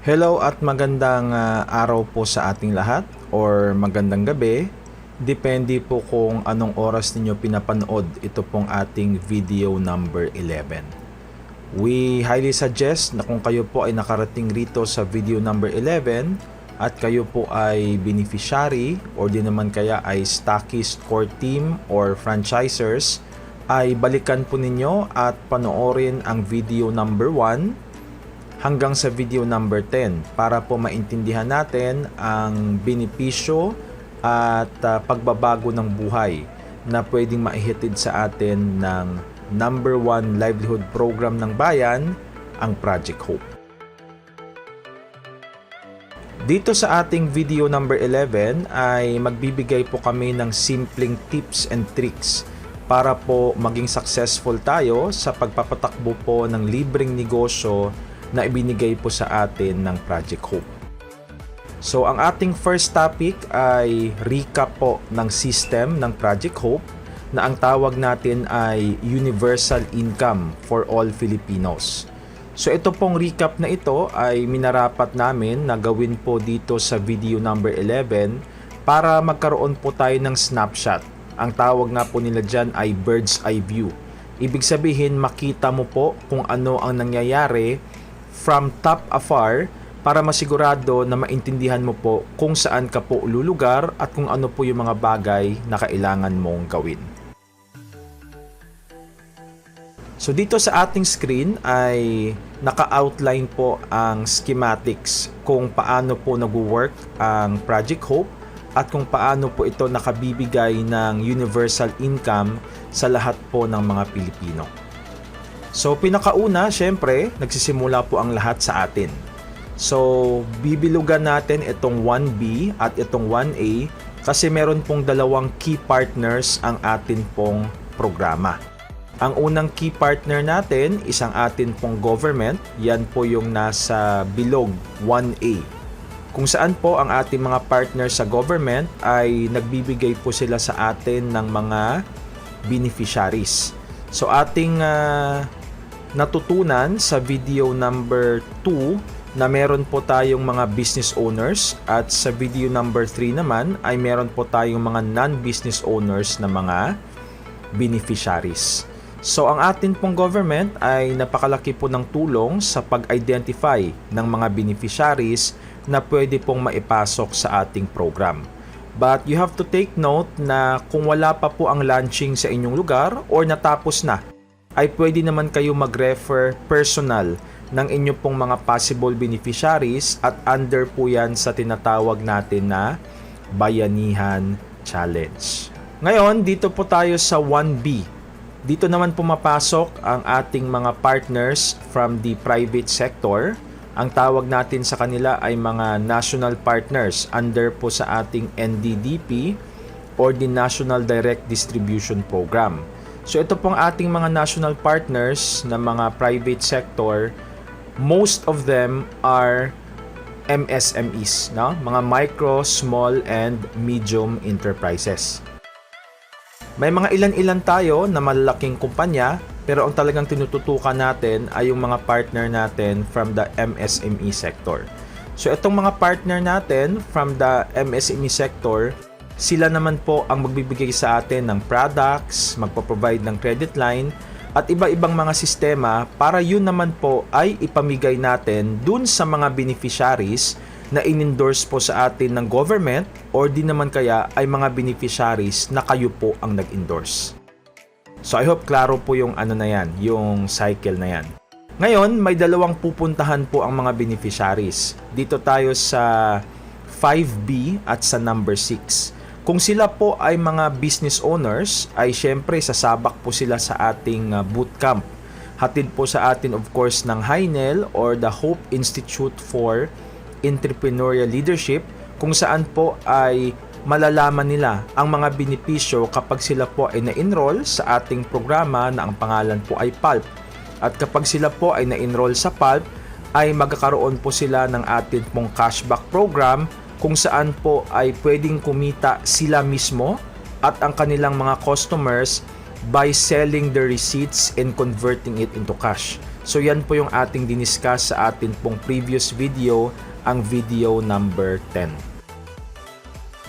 Hello at magandang araw po sa ating lahat or magandang gabi. Depende po kung anong oras ninyo pinapanood ito pong ating video number 11. We highly suggest na kung kayo po ay nakarating rito sa video number 11 at kayo po ay beneficiary or di naman kaya ay stockist core team or franchisers, ay balikan po ninyo at panoorin ang video number 1 hanggang sa video number 10 para po maintindihan natin ang benepisyo at pagbabago ng buhay na pwedeng maihatid sa atin ng number 1 livelihood program ng bayan, ang Project Hope. Dito sa ating video number 11 ay magbibigay po kami ng simpleng tips and tricks para po maging successful tayo sa pagpapatakbo po ng libreng negosyo na ibinigay po sa atin ng Project Hope. So ang ating first topic ay recap po ng system ng Project Hope na ang tawag natin ay Universal Income for All Filipinos. So ito pong recap na ito ay minarapat namin na gawin po dito sa video number 11 para magkaroon po tayo ng snapshot. Ang tawag nga po nila dyan ay bird's eye view. Ibig sabihin makita mo po kung ano ang nangyayari from top afar para masigurado na maintindihan mo po kung saan ka po lulugar at kung ano po yung mga bagay na kailangan mong gawin. So dito sa ating screen ay naka-outline po ang schematics kung paano po nag-work ang Project Hope at kung paano po ito nakabibigay ng universal income sa lahat po ng mga Pilipino. So pinakauna, syempre, nagsisimula po ang lahat sa atin. So bibilugan natin itong 1B at itong 1A kasi meron pong dalawang key partners ang atin pong programa. Ang unang key partner natin is ang atin pong government, yan po yung nasa bilog 1A. Kung saan po ang ating mga partners sa government ay nagbibigay po sila sa atin ng mga beneficiaries. So ating natutunan sa video number 2 na meron po tayong mga business owners at sa video number 3 naman ay meron po tayong mga non-business owners na mga beneficiaries. So ang atin pong government ay napakalaki po ng tulong sa pag-identify ng mga beneficiaries na pwede pong maipasok sa ating program. But you have to take note na kung wala pa po ang launching sa inyong lugar or natapos na, ay pwede naman kayo mag-refer personal ng inyo pong mga possible beneficiaries at under po yan sa tinatawag natin na Bayanihan Challenge. Ngayon, dito po tayo sa 1B. Dito naman pumapasok ang ating mga partners from the private sector. Ang tawag natin sa kanila ay mga national partners under po sa ating NDDP or the National Direct Distribution Program. So ito pong ating mga national partners na mga private sector, most of them are MSMEs, no? Mga micro, small, and medium enterprises. May mga ilan-ilan tayo na malalaking kumpanya, pero ang talagang tinututukan natin ay yung mga partner natin from the MSME sector. So itong mga partner natin from the MSME sector, sila naman po ang magbibigay sa atin ng products, magpo-provide ng credit line, at iba-ibang mga sistema para yun naman po ay ipamigay natin dun sa mga beneficiaries na in-endorse po sa atin ng government or di naman kaya ay mga beneficiaries na kayo po ang nag-endorse. So I hope klaro po yung ano na yan, yung cycle na yan. Ngayon, may dalawang pupuntahan po ang mga beneficiaries. Dito tayo sa 5B at sa number 6. Kung sila po ay mga business owners, ay syempre sasabak po sila sa ating bootcamp. Hatid po sa atin of course ng HINEL or the Hope Institute for Entrepreneurial Leadership, kung saan po ay malalaman nila ang mga benepisyo kapag sila po ay na-enroll sa ating programa na ang pangalan po ay PULP. At kapag sila po ay na-enroll sa PULP, ay magkakaroon po sila ng atin pong cashback program kung saan po ay pwedeng kumita sila mismo at ang kanilang mga customers by selling the receipts and converting it into cash. So yan po yung ating diniscuss sa atin pong previous video, ang video number 10.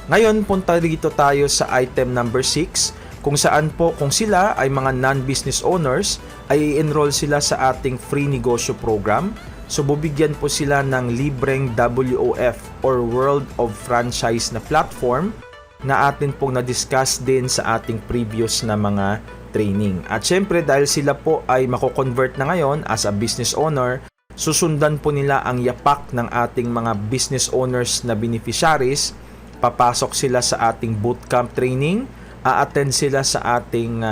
Ngayon, punta dito tayo sa item number 6, kung saan po kung sila ay mga non-business owners, ay i-enroll sila sa ating free negosyo program. So bibigyan po sila ng libreng WOF or World of Franchise na platform na atin pong na-discuss din sa ating previous na mga training. At syempre dahil sila po ay mako-convert na ngayon as a business owner, susundan po nila ang yapak ng ating mga business owners na beneficiaries. Papasok sila sa ating bootcamp training, a-attend sila sa ating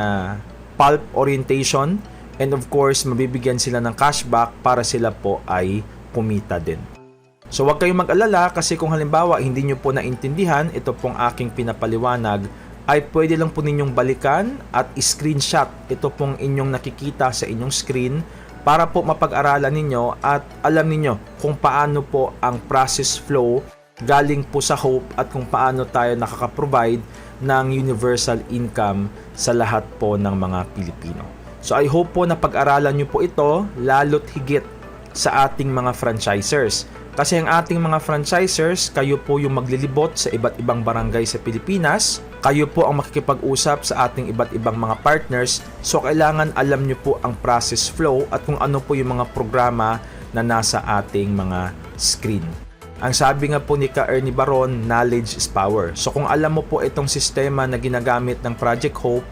pulp orientation, and of course mabibigyan sila ng cashback para sila po ay kumita din. So huwag kayong mag-alala kasi kung halimbawa hindi nyo po naintindihan ito pong aking pinapaliwanag, ay pwede lang po ninyong balikan at screenshot ito pong inyong nakikita sa inyong screen para po mapag-aralan ninyo at alam ninyo kung paano po ang process flow galing po sa Hope at kung paano tayo nakaka-provide ng universal income sa lahat po ng mga Pilipino. So I hope po na pag-aralan nyo po ito lalo't higit sa ating mga franchisers. Kasi ang ating mga franchisers, kayo po yung maglilibot sa iba't ibang barangay sa Pilipinas. Kayo po ang makikipag-usap sa ating iba't ibang mga partners. So kailangan alam nyo po ang process flow at kung ano po yung mga programa na nasa ating mga screen. Ang sabi nga po ni Ka Ernie Baron, knowledge is power. So kung alam mo po itong sistema na ginagamit ng Project Hope,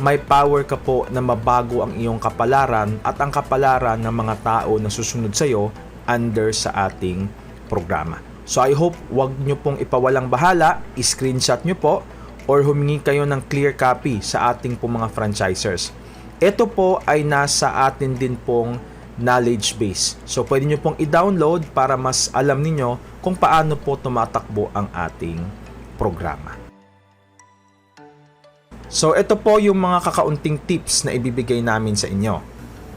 may power ka po na mabago ang iyong kapalaran at ang kapalaran ng mga tao na susunod sa iyo under sa ating programa. So I hope wag nyo pong ipawalang bahala, i-screenshot nyo po or humingi kayo ng clear copy sa ating po mga franchisers. Ito po ay nasa atin din pong knowledge base. So pwede nyo pong i-download para mas alam ninyo kung paano po tumatakbo ang ating programa. So ito po yung mga kakaunting tips na ibibigay namin sa inyo.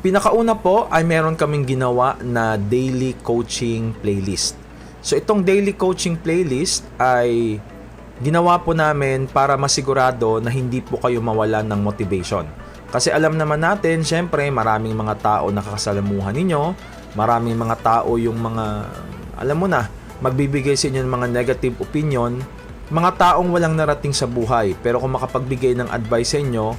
Pinakauna po ay meron kaming ginawa na daily coaching playlist. So itong daily coaching playlist ay ginawa po namin para masigurado na hindi po kayo mawalan ng motivation. Kasi alam naman natin, syempre maraming mga tao nakakasalamuhan ninyo, maraming mga tao yung mga, alam mo na, magbibigay sa inyo ng mga negative opinion, mga taong walang narating sa buhay, pero kung makapagbigay ng advice sa inyo,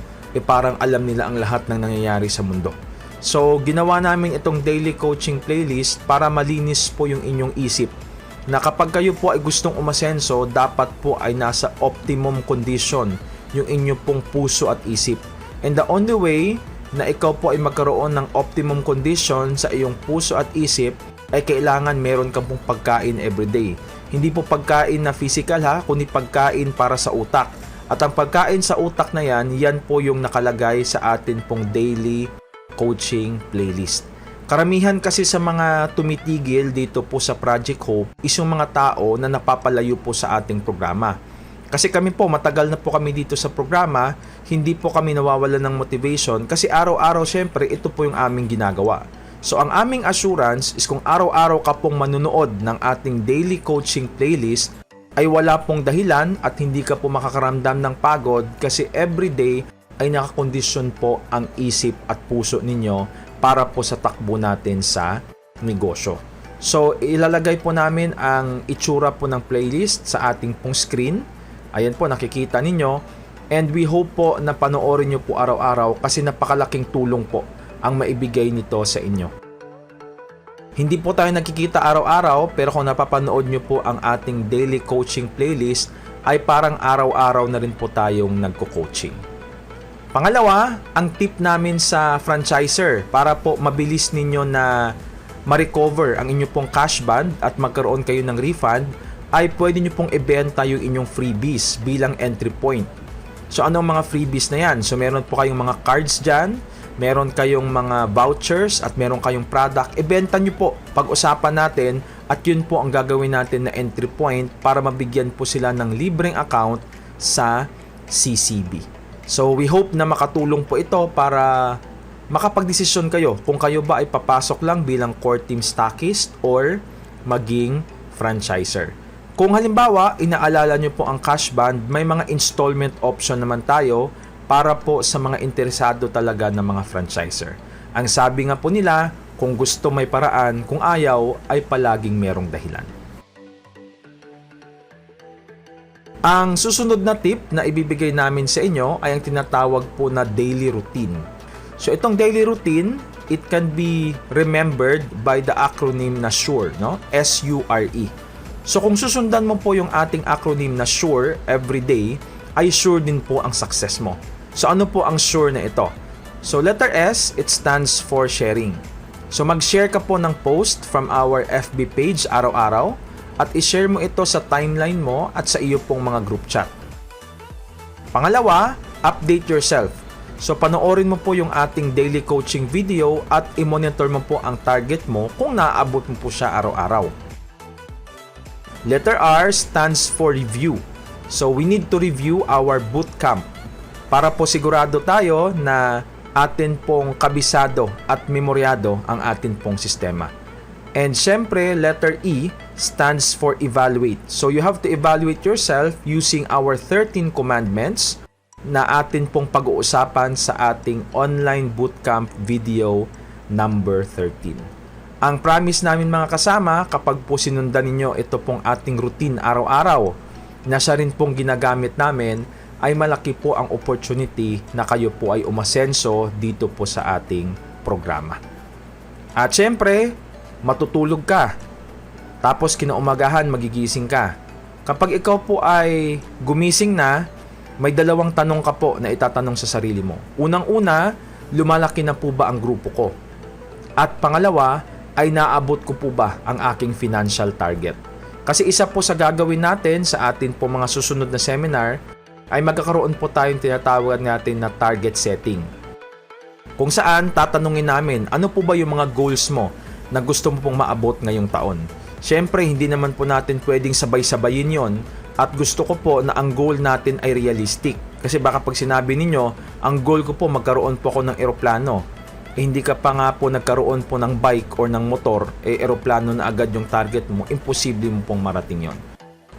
parang alam nila ang lahat ng nangyayari sa mundo. So, ginawa namin itong daily coaching playlist para malinis po yung inyong isip na kapag kayo po ay gustong umasenso, dapat po ay nasa optimum condition yung inyo pong puso at isip. And the only way na ikaw po ay magkaroon ng optimum condition sa iyong puso at isip ay kailangan meron kang pong pagkain everyday. Hindi po pagkain na physical ha, kundi pagkain para sa utak. At ang pagkain sa utak na yan po yung nakalagay sa atin pong daily coaching playlist. Karamihan kasi sa mga tumitigil dito po sa Project Hope is yung mga tao na napapalayo po sa ating programa. Kasi kami po, matagal na po kami dito sa programa, hindi po kami nawawalan ng motivation kasi araw-araw syempre ito po yung aming ginagawa. So ang aming assurance is kung araw-araw ka pong manunood ng ating daily coaching playlist ay wala pong dahilan at hindi ka po makakaramdam ng pagod kasi everyday ay nakakondisyon po ang isip at puso ninyo para po sa takbo natin sa negosyo. So, ilalagay po namin ang itsura po ng playlist sa ating pong screen. Ayan po, nakikita ninyo. And we hope po na panoorin nyo po araw-araw kasi napakalaking tulong po ang maibigay nito sa inyo. Hindi po tayo nakikita araw-araw pero kung napapanood nyo po ang ating daily coaching playlist ay parang araw-araw na rin po tayong nagko-coaching. Pangalawa, ang tip namin sa franchiser para po mabilis ninyo na ma-recover ang inyong pong cash band at magkaroon kayo ng refund ay pwede nyo pong ibenta yung inyong freebies bilang entry point. So ano ang mga freebies na yan? So meron po kayong mga cards dyan, meron kayong mga vouchers at meron kayong product. Ibenta nyo po, pag-usapan natin at yun po ang gagawin natin na entry point para mabigyan po sila ng libreng account sa CCB. So we hope na makatulong po ito para makapagdesisyon kayo kung kayo ba ay papasok lang bilang core team stockist or maging franchiser. Kung halimbawa, inaalala nyo po ang cash band, may mga installment option naman tayo para po sa mga interesado talaga ng mga franchiser. Ang sabi nga po nila, kung gusto may paraan, kung ayaw ay palaging merong dahilan. Ang susunod na tip na ibibigay namin sa inyo ay ang tinatawag po na daily routine. So itong daily routine, it can be remembered by the acronym na SURE, no? S-U-R-E. So kung susundan mo po yung ating acronym na SURE every day, ay sure din po ang success mo. So ano po ang SURE na ito? So letter S, it stands for sharing. So mag-share ka po ng post from our FB page araw-araw at i-share mo ito sa timeline mo at sa iyo pong mga group chat. Pangalawa, update yourself. So panoorin mo po yung ating daily coaching video at i-monitor mo po ang target mo kung naaabot mo po siya araw-araw. Letter R stands for review. So we need to review our bootcamp para po sigurado tayo na atin pong kabisado at memoryado ang atin pong sistema. And syempre, letter E stands for evaluate. So you have to evaluate yourself using our 13 commandments na atin pong pag-uusapan sa ating online bootcamp video number 13. Ang promise namin mga kasama, kapag po sinundan ninyo ito pong ating routine araw-araw na siya rin pong ginagamit namin, ay malaki po ang opportunity na kayo po ay umasenso dito po sa ating programa. At syempre, matutulog ka. Tapos kinaumagahan, magigising ka. Kapag ikaw po ay gumising na, may dalawang tanong ka po na itatanong sa sarili mo. Unang-una, lumalaki na po ba ang grupo ko? At pangalawa, ay naabot ko po ba ang aking financial target? Kasi isa po sa gagawin natin sa atin po mga susunod na seminar, ay magkakaroon po tayong tinatawag natin na target setting. Kung saan tatanungin namin, ano po ba yung mga goals mo na gusto mo pong maabot ngayong taon? Siyempre, hindi naman po natin pwedeng sabay-sabayin yon at gusto ko po na ang goal natin ay realistic. Kasi baka pag sinabi ninyo, ang goal ko po magkaroon po ako ng eroplano. Hindi ka pa nga po nagkaroon po ng bike or ng motor, eroplano na agad yung target mo, imposible mo pong marating yon.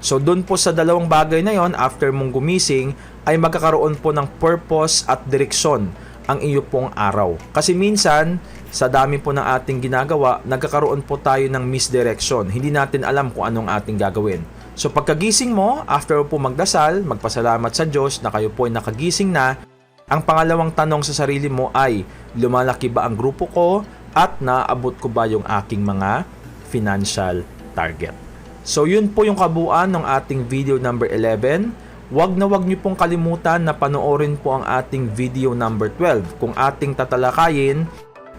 So doon po sa dalawang bagay na yon, after mong gumising, ay magkakaroon po ng purpose at direksyon ang iyo pong araw. Kasi minsan, sa dami po ng ating ginagawa, nagkakaroon po tayo ng misdirection. Hindi natin alam kung anong ating gagawin. So pagkagising mo, after po magdasal, magpasalamat sa Diyos na kayo po ay nakagising na, ang pangalawang tanong sa sarili mo ay, lumalaki ba ang grupo ko at naabot ko ba yung aking mga financial target? So yun po yung kabuuan ng ating video number 11. Wag niyo pong kalimutan na panoorin po ang ating video number 12 kung ating tatalakayin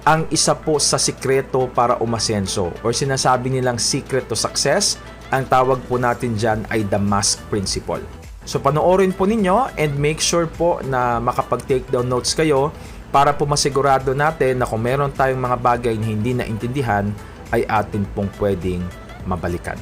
ang isa po sa sikreto para umasenso or sinasabi nilang secret to success. Ang tawag po natin dyan ay the mask principle. So panoorin po ninyo and make sure po na makapag-take down notes kayo para po masigurado natin na kung meron tayong mga bagay na hindi naintindihan ay atin pong pwedeng mabalikan.